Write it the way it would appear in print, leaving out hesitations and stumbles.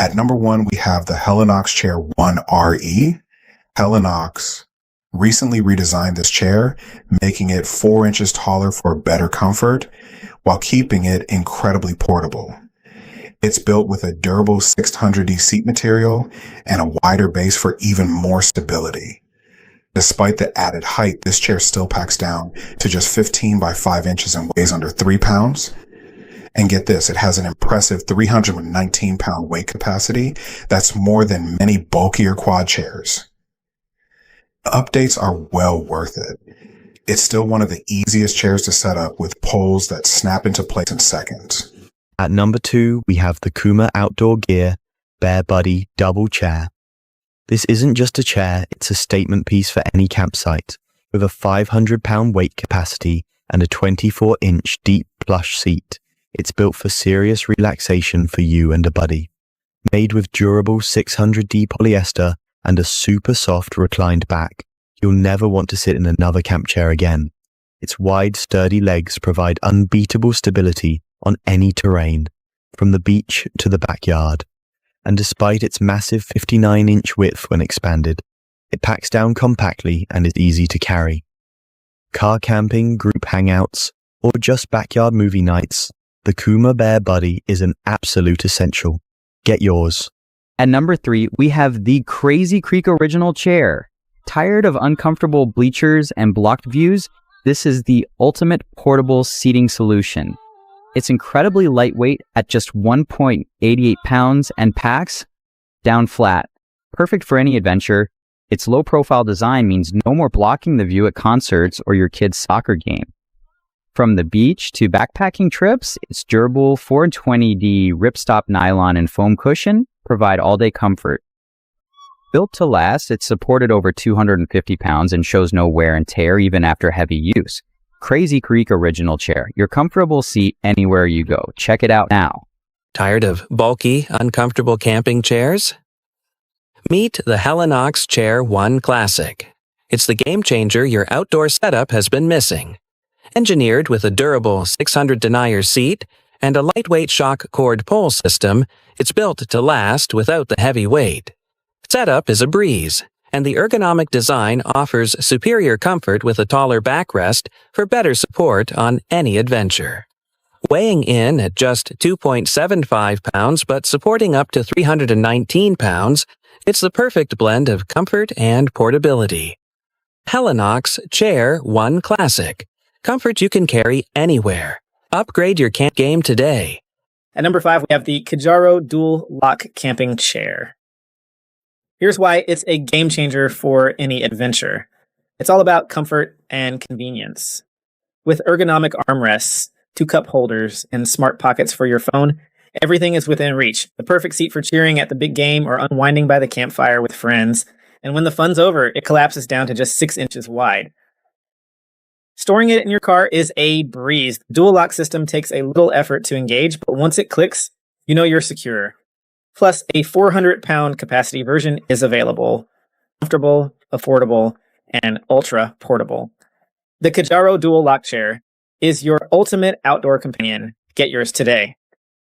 At number 1, we have the Helinox Chair 1 RE. Helinox recently redesigned this chair, making it 4 inches taller for better comfort while keeping it incredibly portable. It's built with a durable 600D seat material and a wider base for even more stability. Despite the added height, this chair still packs down to just 15 by 5 inches and weighs under 3 pounds. And get this, it has an impressive 319-pound weight capacity. That's more than many bulkier quad chairs. The updates are well worth it. It's still one of the easiest chairs to set up with poles that snap into place in seconds. At number 2, we have the Kuma Outdoor Gear Bear Buddy Double Chair. This isn't just a chair, it's a statement piece for any campsite. With a 500-pound weight capacity and a 24-inch deep plush seat, it's built for serious relaxation for you and a buddy. Made with durable 600D polyester and a super soft reclined back, you'll never want to sit in another camp chair again. Its wide, sturdy legs provide unbeatable stability on any terrain, from the beach to the backyard. And despite its massive 59-inch width when expanded, it packs down compactly and is easy to carry. Car camping, group hangouts, or just backyard movie nights, the Kuma Bear Buddy is an absolute essential. Get yours. At number 3, we have the Crazy Creek Original Chair. Tired of uncomfortable bleachers and blocked views? This is the ultimate portable seating solution. It's incredibly lightweight at just 1.88 pounds and packs down flat. Perfect for any adventure. Its low-profile design means no more blocking the view at concerts or your kid's soccer game. From the beach to backpacking trips, its durable 420D ripstop nylon and foam cushion provide all-day comfort. Built to last, it's supported over 250 pounds and shows no wear and tear even after heavy use. Crazy Creek Original Chair, your comfortable seat anywhere you go. Check it out now. Tired of bulky, uncomfortable camping chairs? Meet the Helinox Chair 1 Classic. It's the game changer your outdoor setup has been missing. Engineered with a durable 600 denier seat and a lightweight shock cord pole system, it's built to last without the heavy weight. Setup is a breeze, and the ergonomic design offers superior comfort with a taller backrest for better support on any adventure. Weighing in at just 2.75 pounds but supporting up to 319 pounds, it's the perfect blend of comfort and portability. Helinox Chair 1 Classic. Comfort you can carry anywhere. Upgrade your camp game today. At number 5, we have the Kajaro Dual Lock Camping Chair. Here's why it's a game changer for any adventure. It's all about comfort and convenience. With ergonomic armrests, 2 cup holders, and smart pockets for your phone, everything is within reach. The perfect seat for cheering at the big game or unwinding by the campfire with friends. And when the fun's over, it collapses down to just 6 inches wide. Storing it in your car is a breeze. The dual lock system takes a little effort to engage, but once it clicks, you know you're secure. Plus, a 400-pound capacity version is available. Comfortable, affordable, and ultra portable. The Kajaro Dual Lock Chair is your ultimate outdoor companion. Get yours today.